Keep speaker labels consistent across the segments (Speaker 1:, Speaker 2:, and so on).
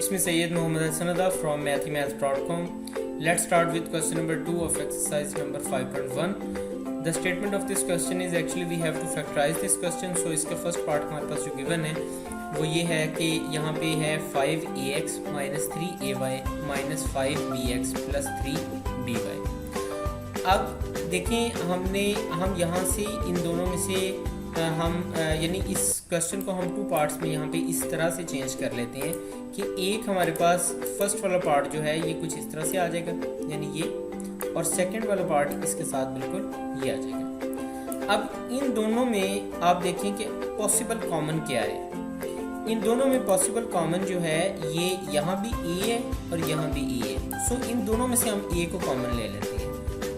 Speaker 1: It's me Sayyid Muhammad Hasanada from mathemath.com. Let's start with question number 2 of exercise number 5.1. The statement of this question is actually we have to factorize this question. So इसका first part हमारे पास जो given है वो ये है कि यहाँ पे है 5ax minus 3ay minus 5bx plus 3by. अब देखें हम यहाँ से इन दोनों में से यानी इस क्वेश्चन को हम 2 पार्ट्स में यहाँ पे इस तरह से चेंज कर लेते हैं कि एक हमारे पास फर्स्ट वाला पार्ट जो है ये कुछ इस तरह से आ जाएगा यानी ये, और सेकंड वाला पार्ट इसके साथ बिल्कुल ये आ जाएगा. अब इन दोनों में आप देखें कि पॉसिबल कॉमन क्या है. इन दोनों में पॉसिबल कॉमन जो है ये यहाँ भी a है और यहाँ भी a है. सो इन दोनों में से हम a को कॉमन ले लेते हैं.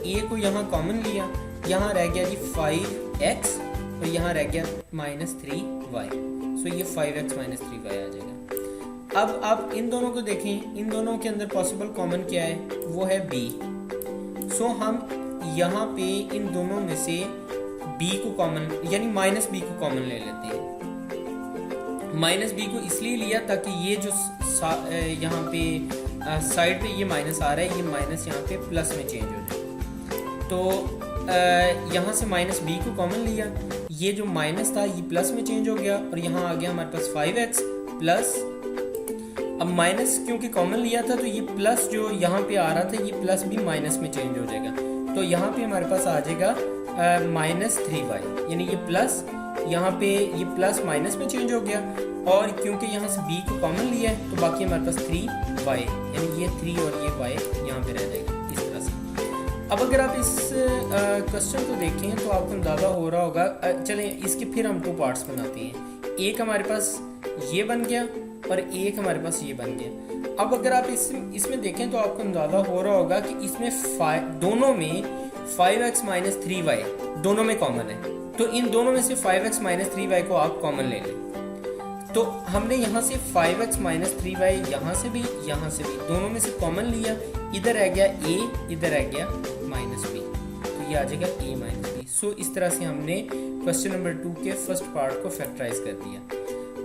Speaker 1: a को यहाँ कॉमन लिया, यहाँ रह गया जी 5x और यहाँ रह गया -3y. सो ये 5x - 3y आ जाएगा. अब आप इन दोनों को देखें, इन दोनों के अंदर पॉसिबल कॉमन क्या है, वो है b. सो हम यहाँ पे इन दोनों में से b को कॉमन यानी -b को कॉमन ले लेते हैं. -b को इसलिए लिया ताकि ये जो यहाँ पे साइड पे ये माइनस आ रहा है, ये माइनस यहाँ पे प्लस में चेंज हो जाए. तो यहाँ से -b को कॉमन लिया, ये जो माइनस था ये प्लस में चेंज हो गया और यहाँ आ गया हमारे पास 5x प्लस. अब माइनस क्योंकि कॉमन लिया था तो ये प्लस जो यहाँ पे आ रहा था ये प्लस भी माइनस में चेंज हो जाएगा. तो यहाँ पे हमारे पास आ जाएगा -3y यानी ये प्लस, यहाँ पे ये प्लस माइनस में चेंज हो गया और क्योंकि यहाँ से b को कॉमन लिया है तो बाकी हमारे पास 3y यानी ये 3 और ये y यहाँ पे रह जाएगा इस तरह से. अब अगर आप इस क्वेश्चन को देखें तो आपको अंदाज़ा हो रहा होगा. चलें इसके फिर हम 2 पार्ट्स बनाते हैं. एक हमारे पास ये बन गया और एक हमारे पास ये बन गया. अब अगर आप इसमें देखें तो आपको अंदाज़ा हो रहा होगा कि इसमें दोनों में 5x - 3y दोनों में कॉमन है. तो इन दोनों में से 5x - 3y को आप कॉमन ले लें. तो हमने यहाँ से 5x - 3y यहाँ से भी दोनों में से कॉमन लिया. इधर रह गया a, इधर रह गया -b, तो ये आ जाएगा a - b. सो इस तरह से हमने क्वेश्चन नंबर 2 के फर्स्ट पार्ट को फैक्टराइज कर दिया.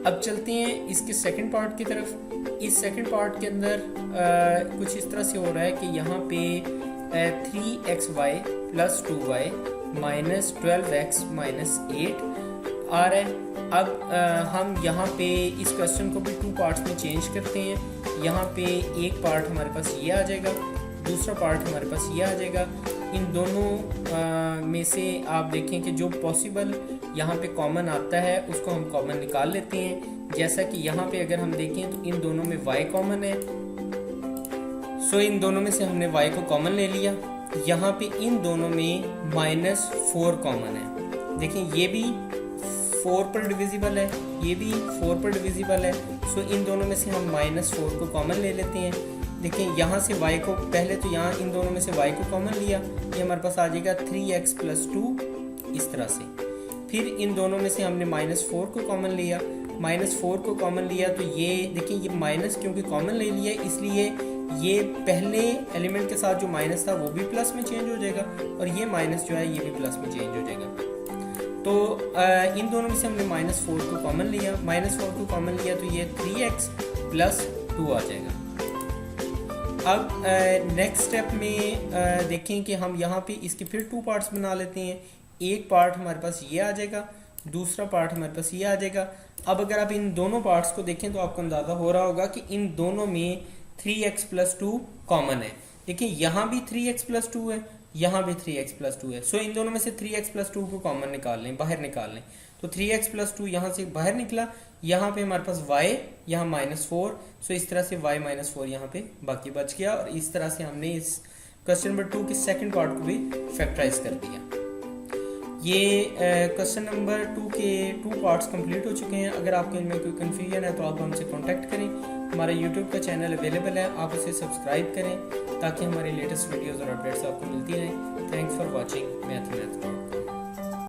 Speaker 1: अब चलते हैं इसके सेकंड पार्ट की तरफ. इस सेकंड पार्ट के अंदर कुछ इस तरह से हो रहा है कि यहाँ पे 3xy + 2y - 12x - 8 आ रहा है. अब हम यहाँ पे इस क्वेश्चन को भी 2 पार्ट्स में चेंज करते हैं. यहाँ पे एक पार्ट हमारे पास ये आ जाएगा, दूसरा पार्ट हमारे पास ये आ जाएगा. इन दोनों में से आप देखें कि जो पॉसिबल यहाँ पे कॉमन आता है उसको हम कॉमन निकाल लेते हैं. जैसा कि यहाँ पे अगर हम देखें तो इन दोनों में y कॉमन है. सो इन दोनों में से हमने y को कॉमन ले लिया. यहाँ पे इन दोनों में -4 कॉमन है. देखें ये भी 4 पर डिविजिबल है, ये भी 4 पर डिविजिबल है. सो इन दोनों में से हम -4 को कॉमन ले लेते हैं. देखें यहाँ से y को पहले तो यहाँ इन दोनों में से y को कॉमन लिया, ये हमारे पास आ जाएगा 3x + 2 इस तरह से. फिर इन दोनों में से हमने -4 को कॉमन लिया. -4 को कॉमन लिया तो ये देखिए ये माइनस क्योंकि कॉमन ले लिया इसलिए ये पहले एलिमेंट के साथ जो माइनस था वो भी प्लस में चेंज हो जाएगा और ये माइनस जो है ये भी प्लस में चेंज हो जाएगा. तो इन दोनों में से हमने -4 को कॉमन लिया. -4 को कॉमन लिया तो ये 3x + 2 आ जाएगा. अब नेक्स्ट स्टेप में देखें कि हम यहाँ पे इसके फिर 2 पार्ट्स बना लेते हैं. एक पार्ट हमारे पास ये आ जाएगा, दूसरा पार्ट हमारे पास ये आ जाएगा. अब अगर आप इन दोनों पार्ट्स को देखें तो आपको अंदाज़ा हो रहा होगा कि इन दोनों में 3x + 2 कॉमन है. देखिए यहाँ भी 3x + 2 है, यहाँ भी 3x + 2 है. सो इन दोनों में से 3x + 2 को कॉमन निकाल लें, बाहर निकाल लें. तो 3x + 2 यहाँ से बाहर निकला. यहाँ पे हमारे पास y, यहाँ -4. सो इस तरह से y - 4 यहाँ पे बाकी बच गया और इस तरह से हमने इस क्वेश्चन नंबर 2 के सेकंड पार्ट को भी फैक्टराइज कर दिया. ये क्वेश्चन नंबर 2 के 2 पार्ट्स कंप्लीट हो चुके हैं. अगर आपको इनमें कोई कन्फ्यूजन है तो आप हमसे कांटेक्ट करें. हमारा यूट्यूब का चैनल अवेलेबल है, आप उसे सब्सक्राइब करें ताकि हमारी लेटेस्ट वीडियोस और अपडेट्स आपको मिलती रहें. Thanks for watching mathemath.com.